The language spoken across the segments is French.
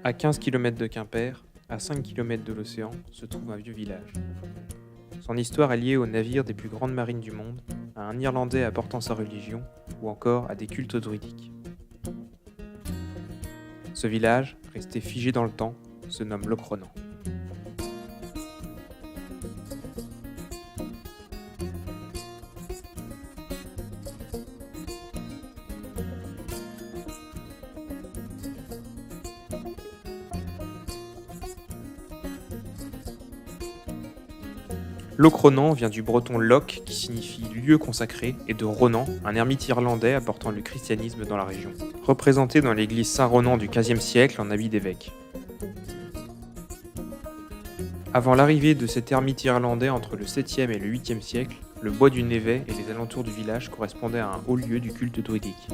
À 15 km de Quimper, à 5 km de l'océan, se trouve un vieux village. Son histoire est liée aux navires des plus grandes marines du monde, à un Irlandais apportant sa religion, ou encore à des cultes druidiques. Ce village, resté figé dans le temps, se nomme Locronan. Locronan vient du breton loch qui signifie lieu consacré et de Ronan, un ermite irlandais apportant le christianisme dans la région, représenté dans l'église Saint-Ronan du XVe siècle en habit d'évêque. Avant l'arrivée de cet ermite irlandais entre le 7e et le 8e siècle, le bois du Névet et les alentours du village correspondaient à un haut lieu du culte druidique.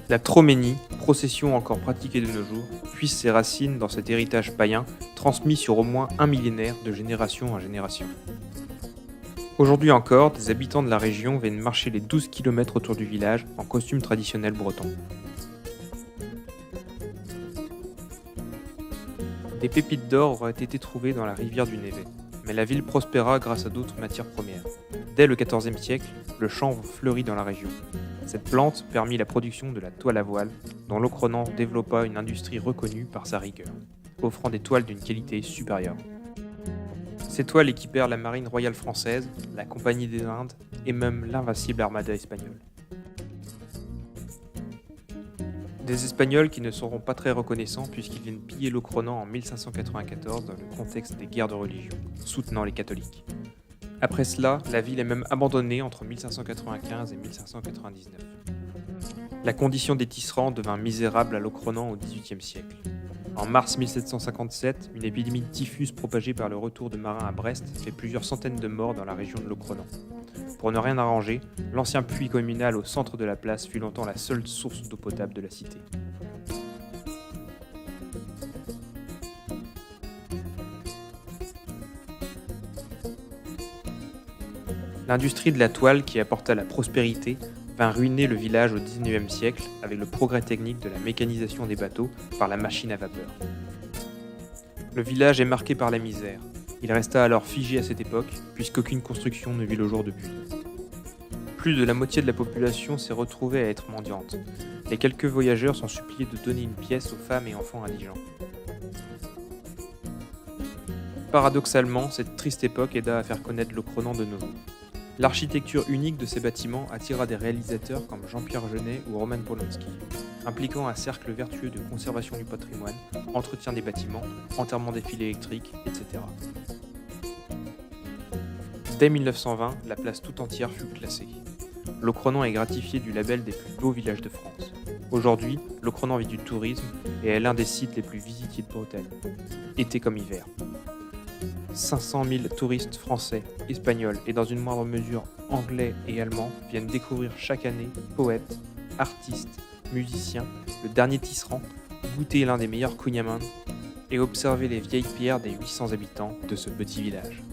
La troménie, procession encore pratiquée de nos jours, puise ses racines dans cet héritage païen transmis sur au moins un millénaire de génération en génération. Aujourd'hui encore, des habitants de la région viennent marcher les 12 km autour du village en costume traditionnel breton. Des pépites d'or auraient été trouvées dans la rivière du Névet, mais la ville prospéra grâce à d'autres matières premières. Dès le XIVe siècle, le chanvre fleurit dans la région. Cette plante permit la production de la toile à voile, dont Locronan développa une industrie reconnue par sa rigueur, offrant des toiles d'une qualité supérieure. Ces toiles équipèrent la marine royale française, la Compagnie des Indes et même l'invincible armada espagnole. Des Espagnols qui ne seront pas très reconnaissants puisqu'ils viennent piller Locronan en 1594 dans le contexte des guerres de religion, soutenant les catholiques. Après cela, la ville est même abandonnée entre 1595 et 1599. La condition des tisserands devint misérable à Locronan au XVIIIe siècle. En mars 1757, une épidémie de typhus propagée par le retour de marins à Brest fait plusieurs centaines de morts dans la région de Locronan. Pour ne rien arranger, l'ancien puits communal au centre de la place fut longtemps la seule source d'eau potable de la cité. L'industrie de la toile qui apporta la prospérité vint ruiner le village au XIXe siècle avec le progrès technique de la mécanisation des bateaux par la machine à vapeur. Le village est marqué par la misère. Il resta alors figé à cette époque puisqu'aucune construction ne vit le jour depuis. Plus de la moitié de la population s'est retrouvée à être mendiante. Les quelques voyageurs sont suppliés de donner une pièce aux femmes et enfants indigents. Paradoxalement, cette triste époque aida à faire connaître Locronan de nos jours. L'architecture unique de ces bâtiments attira des réalisateurs comme Jean-Pierre Jeunet ou Roman Polanski, impliquant un cercle vertueux de conservation du patrimoine, entretien des bâtiments, enterrement des fils électriques, etc. Dès 1920, la place tout entière fut classée. Locronan est gratifié du label des plus beaux villages de France. Aujourd'hui, Locronan vit du tourisme et est l'un des sites les plus visités de Bretagne, été comme hiver. 500 000 touristes français, espagnols et dans une moindre mesure anglais et allemands viennent découvrir chaque année poètes, artistes, musiciens, le dernier tisserand, goûter l'un des meilleurs kouign-amann et observer les vieilles pierres des 800 habitants de ce petit village.